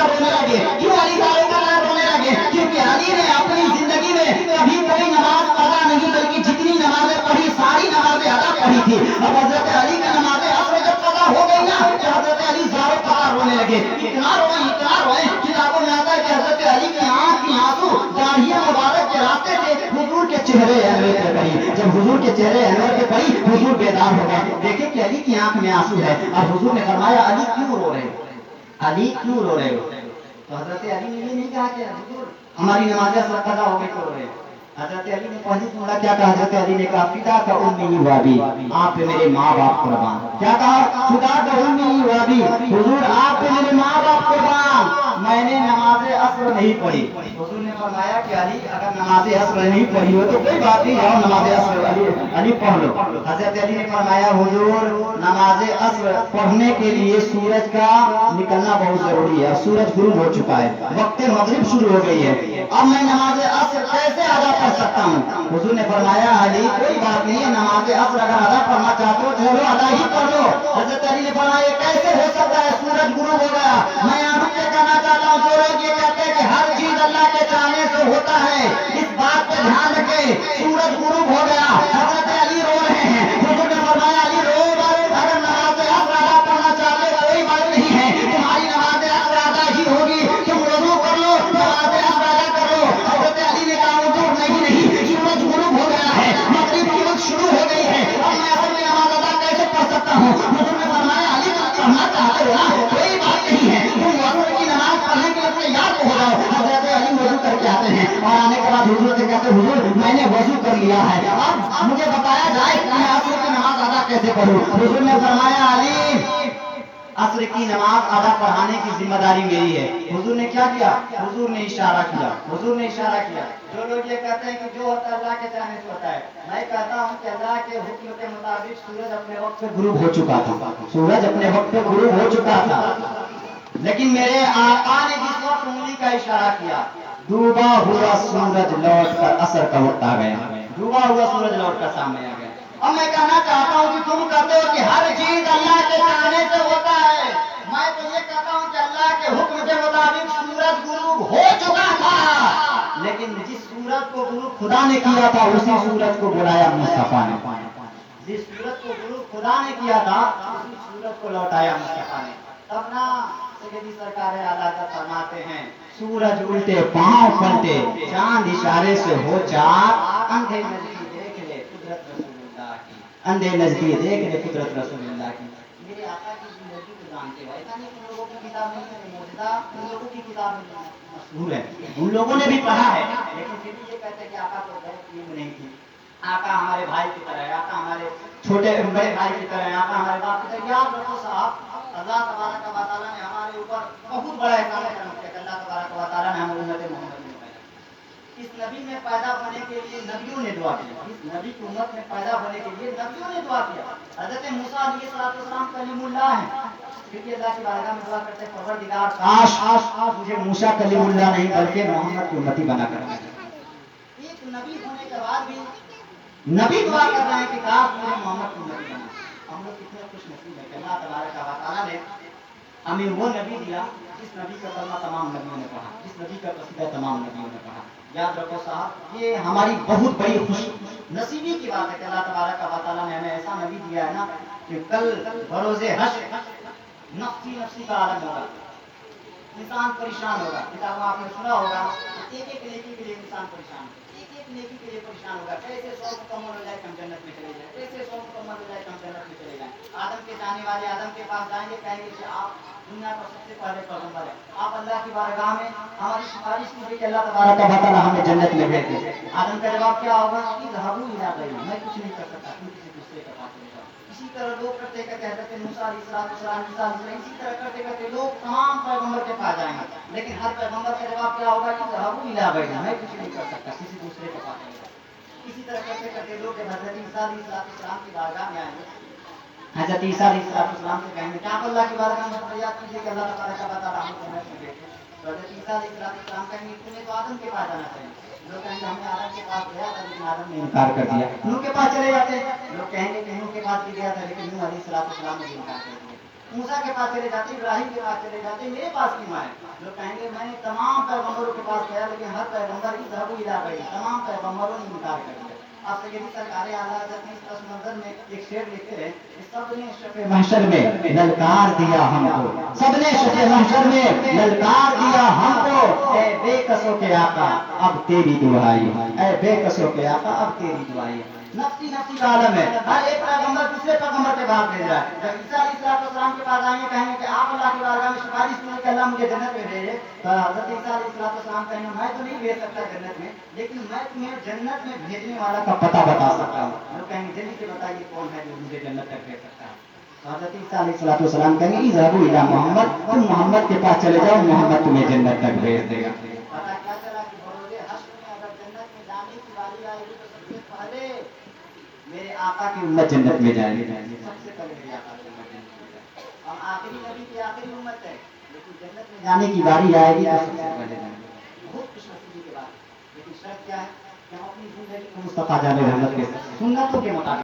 कलाकार रोने लगे। क्यों अली सारे कलाकार रोने लगे? क्योंकि अली ने अपनी जिंदगी में कभी कोई नमाज पढ़ा नहीं, बल्कि जितनी नमाजें पढ़ी सारी नमाजें अदा पढ़ी थी। अब हजरत अली की नमाजें असर जब पता हो गई ना, तो हजरत अली जारो कलाकार रोने लगे। इतना रोए किताबों में आता है कि हजरत अली की आंख की आंसू दाढ़िया मुबारक के रास्ते से हुजूर के चेहरे अनवर पे पड़ी। जब हुजूर के चेहरे अनवर पे पड़ी, हुजूर बेदार हो गए। देखे कि अली की आंख में आंसू है। और हुजूर ने फरमाया अली क्यों रो रहे हो, अली क्यों रो रहे हो? तो हजरत अली ने ये नहीं कहा कि हुजूर हमारी नमाज़ असर कज़ा हो गई तो रो रहे हो। हजरत अली ने पहली जुमला क्या कहा? हजरत अली ने कहा फिदा का उम्मी वाबी, आप पे मेरे माँ बाप कुर्बान। क्या कहा? फिदा का उम्मी वाबी, हुजूर आप पे मेरे माँ बाप कुर्बान, मैंने नमाज असर नहीं पढ़ी। हुजूर ने फरमाया कि अली अगर नमाज असर नहीं पढ़ी हो तो कोई बात नहीं, जाओ नमाज असर अली पढ़ लो। हजरत अली ने फरमाया हुजूर नमाज असर पढ़ने के लिए सूरज का निकलना बहुत जरूरी है। सूरज गुरूब हो चुका है, वक्त मगरिब शुरू हो गई है, अब मैं नमाज असर कैसे अदा कर सकता हूँ? हुजूर ने फरमाया अली कोई बात नहीं है, नमाज असर अगर अदा करना चाहते हो चलो अदा ही कर लो। हजरत अली ने फरमाया कैसे हो सकता है, सूरज गुरूब हो गया। मैं यहाँ रुक के कहना चाहता हूँ, जो लोग ये कहते हैं कि हर चीज अल्लाह के चाहने से होता है, इस बात पे ध्यान रखें, सूरज गुरूब हो गया, हजरत अली रो रहे हैं। हुजूर ने फरमाया अली रो मत, अगर नमाज असर अदा करना चाहते हो कोई बात नहीं है, तुम्हारी नमाज असर अदा ही होगी, तुम वजू कर लो नमाज असर अदा कर लो। हजरत अली ने कहा हुजूर नहीं, सूरज गुरूब हो गया है, मगरिब की वक्त शुरू हो गई है, अब मैं असर की नमाज अदा कैसे पढ़ सकता हूँ? हुजूर ने फरमाया अली तुम पढ़ना चाहते हो ना, कोई बात नहीं है, तुम असर की नमाज पढ़ने के लिए तैयार तो हो जाओ। हजरत अली वजू करके आते हैं और आने के बाद हुजूर से कहते हुजूर मैंने वजू कर लिया है, अब मुझे बताया जाए कि मैं असर की नमाज अदा कैसे पढ़ूं? हुजूर ने फरमाया अली असर की नमाज अदा पढ़ाने की जिम्मेदारी मेरी है। हुजूर ने क्या किया? हुजूर ने इशारा किया, हुजूर ने इशारा किया। जो लोग ये कहते हैं कि जो होता है अल्लाह के चाहने से होता है, मैं कहता हूँ कि अल्लाह के हुक्म के मुताबिक सूरज अपने वक्त पे गुरूब हो चुका था, सूरज अपने वक्त पे गुरूब हो चुका था, लेकिन मेरे आका ने जिस वक्त उंगली का इशारा किया, डूबा हुआ सूरज लौट कर असर का वक्त आ गया, डूबा हुआ सूरज लौट कर सामने आ गया। अब मैं कहना चाहता हूँ कि तुम कहते हो कि हर चीज अल्लाह के चाहने से होता है, मैं तो ये कहता हूँ कि अल्लाह के हुक्म के मुताबिक सूरज गुरूब हो चुका था, लेकिन जिस सूरज को गुरूब खुदा ने किया था उसी सूरज को बुलाया मुस्तफा ने। जिस सूरज को गुरूब खुदा ने किया था उसी सूरज को लौटाया मुस्तफा ने। तब ना सैयदी सरकार आला फरमाते हैं सूरज उल्टे पांव पलटे, चांद इशारे से हो चार, अंधे नजदीक देख ले कुदरत रसूलुल्लाह की, अंधे नजदीक देख ले कुदरत रसूलुल्लाह की। मेरे आका की जिंदगी को जानते हो, ऐसा नहीं तुम लोगों की किताब नहीं है, मौजूदा तुम लोगों की किताब में मशहूर है, उन लोगों ने भी पढ़ा है, लेकिन फिर भी ये कहते हैं कि आका को गलत इल्म नहीं थी, आका हमारे भाई की तरह है, आका हमारे छोटे बड़े भाई की तरह है, आका हमारे बाप की तरह। याद रखो साहब, अल्लाह तबारक व तआला ने हमारे ऊपर बहुत बड़ा एहसान करम किया। अल्लाह तबारक व तआला ने हमें उम्मत मोहम्मद में पैदा, इस नबी में पैदा होने के लिए नबियों ने दुआ की, इस नबी की उम्मत में पैदा होने के लिए नबियों ने दुआ किया। हज़रत मूसा अलैहिस्सलाम कलीमुल्लाह है, क्योंकि अल्लाह की बारगाह में दुआ करते हैं परवरदिगार काश मुझे मूसा कलीमुल्लाह नहीं बल्कि मोहम्मद की उम्मती बना कर। एक नबी होने के बाद भी नबी दुआ कर रहे हैं कि काश मुझे मोहम्मद की उम्मती बना। हम लोग कितने खुश नसीब है कि अल्लाह तबारक व तआला ने हमें वो नबी दिया जिस नबी का कलमा तमाम नबियों ने पढ़ा, जिस नबी का कसीदा तमाम नबियों ने पढ़ा। याद रखो साहब, ये हमारी बहुत बड़ी खुश नसीबी की बात है कि अल्लाह तबारक व तआला ने हमें ऐसा नबी दिया है ना कि कल बरोज़े हश्र नफ्सी नफ्सी का आलम होगा, इंसान परेशान होगा। किताबों आपने सुना होगा एक एक नेकी के लिए इंसान परेशान, एक एक नेकी के लिए परेशान होगा, कैसे 100 मुकम्मल हो जाए हम जन्नत में चले जाए, कैसे 100 मुकम्मल हो जाए हम जन्नत में चले जाएं। आदम के जाने वाले आदम के पास जाएंगे, कहेंगे कि आप दुनिया का सबसे पहले पैगंबर है, आप अल्लाह की बारगाह में हमारी सिफारिश कीजिए कि अल्लाह तबारक व तआला हमें जन्नत में भेज दे। आदम का जवाब क्या होगा कि ज़हबू इला गैरी, मैं कुछ नहीं कर सकता, तुम किसी दूसरे के पास चले जाओ। इसी तरह लोग करते करते हज़रत मूसा अलैहिस्सलाम इसी तरह करते करते लोग तमाम पैगंबर के पास जाएंगे, लेकिन हर पैगंबर का जवाब क्या होगा कि ज़हबू इला गैरी, मैं कुछ नहीं कर सकता, किसी दूसरे के पास चले जाओ। इसी तरह करते करते लोग जब हज़रत ईसा अलैहिस्सलाम की बारगाह में आएंगे, हज़रत ईसा अलैहिस्सलाम से कहेंगे कि आप अल्लाह की बारगाह में फरियाद कीजिए कि अल्लाह तबारक व तआला हमें जन्नत में भेजे। तो हज़रत ईसा अलैहिस्सलाम कहेंगे तुम्हें तो आदम के पास जाना चाहिए। लोग कहेंगे हमने आदम के पास गया था लेकिन आदम ने इनकार कर दिया। नूह के पास चले जाते हैं, लोग कहेंगे कि नूह के पास भी गया था लेकिन नूह अलैहिस्सलाम ने इनकार कर दिया। موسیٰ کے پاس چلے جاتے, ابراہیم کے پاس چلے جاتے, میرے پاس کیوں آئے؟ لوگ کہیں گے میں نے تمام پیغمبروں کے پاس گیا لیکن ہر پیغمبر کی ذهبوا الى غیری, تمام پیغمبروں نے انکار کر دیا. آپ سیدی سرکار اعلیٰ حضرت نے اس پس منظر میں ایک شعر لکھتے ہیں کہ سب نے شب محشر میں للکار دیا ہم کو, سب نے شب محشر میں للکار دیا ہم کو, اے بے کسوں کے آقا اب تیری دعائی, اے بے کسوں کے آقا اب تیری دعائی. نفسی نفسی کا عالم ہے, ہر ایک پیغمبر دوسرے پیغمبر کے بعد بھیج رہا ہے. جب عیسیٰ علیہ السلام کے پاس آئیں گے کہیں گے کہ آپ اللہ کی بارگاہ میں سفارش کریں کہ اللہ مجھے جنت میں بھیجے, تو حضرت عیسیٰ علیہ السلام کہیں گے میں تو نہیں بھیج سکتا جنت میں, لیکن میں تمہیں جنت میں بھیجنے والا کا پتہ بتا سکتا ہوں. لوگ کہیں گے جلدی سے بتائیے کون ہے جو مجھے جنت تک بھیج سکتا ہے. حضرت عیسیٰ علیہ السلام کہیں گے اذهبوا الى محمد, تم محمد کے پاس چلے جاؤ, محمد تمہیں جنت تک بھیج دے گا. پتہ کیا چلا کہ بروز حشر میں اگر جنت میں جانے کی باری آئے گی تو سب سے پہلے میرے آقا کی امت جنت میں جائے گی, سب سے پہلے میرے آقا کی امت جنت میں جائے گی. ہم آخری نبی کی آخری امت ہے, لیکن جنت میں جانے کی باری آئے گی تو سب سے پہلے جائیں گے. بہت خوش نصیبی کے بعد, لیکن شرط کیا ہے کہ ہم اپنی زندگی کو مصطفیٰ جان رحمت کے سنتوں کے مطابق